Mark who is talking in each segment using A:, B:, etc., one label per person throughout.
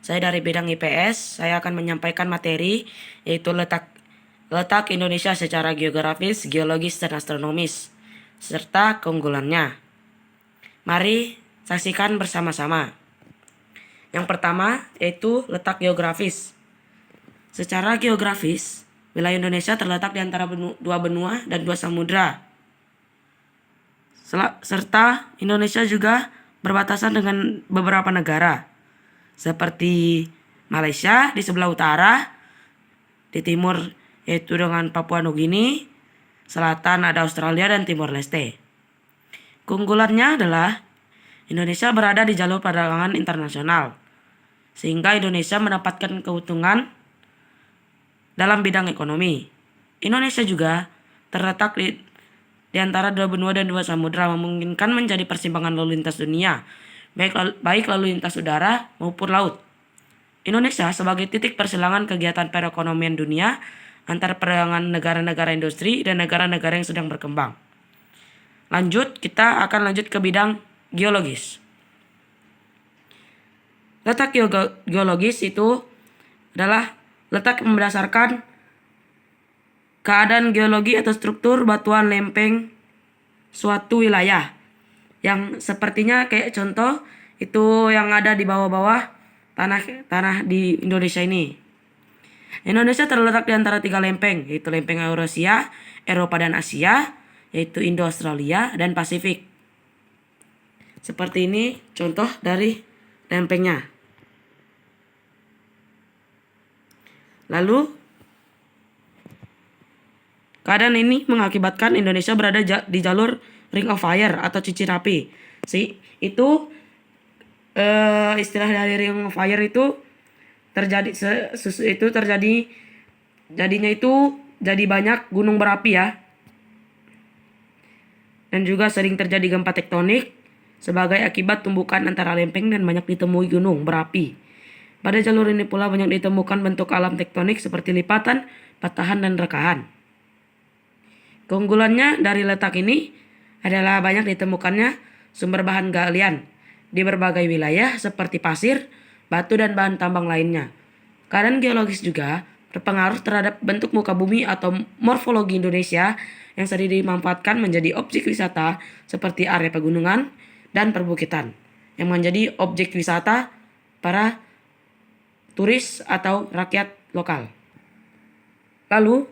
A: Saya dari bidang IPS. Saya akan menyampaikan materi yaitu letak Indonesia secara geografis, geologis, dan astronomis serta keunggulannya. Mari saksikan bersama-sama. Yang pertama yaitu letak geografis. Secara geografis, wilayah Indonesia terletak di antara dua benua dan dua samudra. Serta Indonesia juga berbatasan dengan beberapa negara seperti Malaysia di sebelah utara, di timur yaitu dengan Papua Nugini, selatan ada Australia dan Timor Leste. Keunggulannya adalah Indonesia berada di jalur perdagangan internasional, sehingga Indonesia mendapatkan keuntungan dalam bidang ekonomi. Indonesia juga terletak di antara dua benua dan dua samudra, memungkinkan menjadi persimpangan lalu lintas dunia, baik lalu lintas udara maupun laut. Indonesia sebagai titik persilangan kegiatan perekonomian dunia antara perdagangan negara-negara industri dan negara-negara yang sedang berkembang. Kita akan lanjut ke bidang geologis. Letak geologis itu adalah letak yang berdasarkan keadaan geologi atau struktur batuan lempeng suatu wilayah. Yang sepertinya kayak contoh itu yang ada di bawah-bawah tanah di Indonesia ini. Indonesia terletak di antara tiga lempeng, yaitu lempeng Eurasia, Eropa dan Asia, yaitu Indo-Australia dan Pasifik. Seperti ini contoh dari lempengnya. Lalu keadaan ini mengakibatkan Indonesia berada di jalur Ring of Fire atau cincin api. Istilah dari Ring of Fire itu jadi banyak gunung berapi ya. Dan juga sering terjadi gempa tektonik sebagai akibat tumbukan antara lempeng dan banyak ditemui gunung berapi. Pada jalur ini pula banyak ditemukan bentuk alam tektonik seperti lipatan, patahan, dan rekahan. Keunggulannya dari letak ini adalah banyak ditemukannya sumber bahan galian di berbagai wilayah seperti pasir, batu, dan bahan tambang lainnya. Keadaan geologis juga berpengaruh terhadap bentuk muka bumi atau morfologi Indonesia yang sering dimanfaatkan menjadi objek wisata seperti area pegunungan dan perbukitan yang menjadi objek wisata para turis atau rakyat lokal. Lalu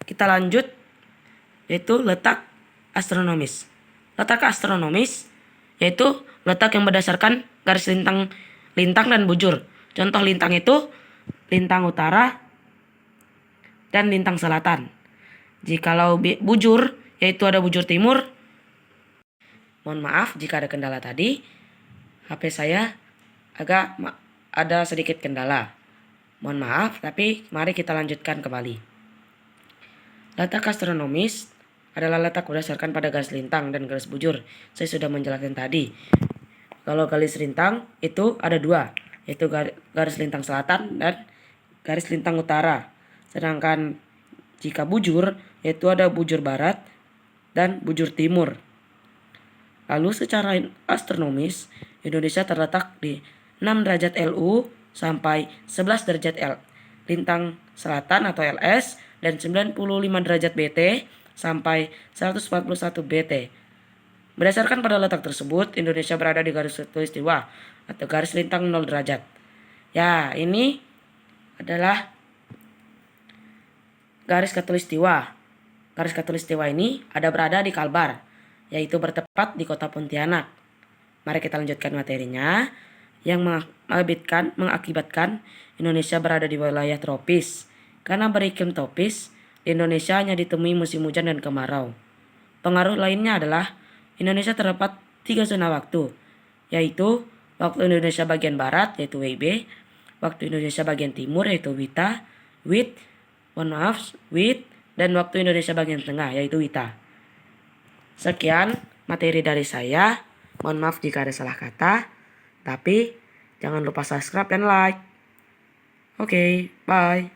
A: kita lanjut yaitu letak astronomis. Letak astronomis yaitu letak yang berdasarkan garis lintang dan bujur. Contoh lintang itu lintang utara dan lintang selatan. Jikalau bujur yaitu ada bujur timur. Mohon maaf jika ada kendala tadi. HP saya ada sedikit kendala. Mohon maaf, tapi mari kita lanjutkan kembali. Letak astronomis adalah letak berdasarkan pada garis lintang dan garis bujur. Saya sudah menjelaskan tadi. Kalau garis lintang itu ada dua, yaitu garis lintang selatan dan garis lintang utara. Sedangkan jika bujur, yaitu ada bujur barat dan bujur timur. Lalu secara astronomis, Indonesia terletak di 6 derajat LU sampai 11 derajat lintang selatan atau LS dan 95 derajat BT sampai 141 BT. Berdasarkan pada letak tersebut, Indonesia berada di garis khatulistiwa atau garis lintang 0 derajat. Ya, ini adalah garis khatulistiwa. Garis khatulistiwa ini berada di Kalbar, yaitu bertepat di kota Pontianak. Mari kita lanjutkan materinya. Yang mengakibatkan Indonesia berada di wilayah tropis. Karena beriklim tropis, di Indonesia hanya ditemui musim hujan dan kemarau. Pengaruh lainnya adalah Indonesia terdapat 3 zona waktu, yaitu waktu Indonesia bagian barat yaitu WIB, waktu Indonesia bagian timur yaitu WIT, dan waktu Indonesia bagian tengah yaitu WITA. Sekian materi dari saya. Mohon maaf jika ada salah kata. Tapi jangan lupa subscribe dan like. Oke, bye.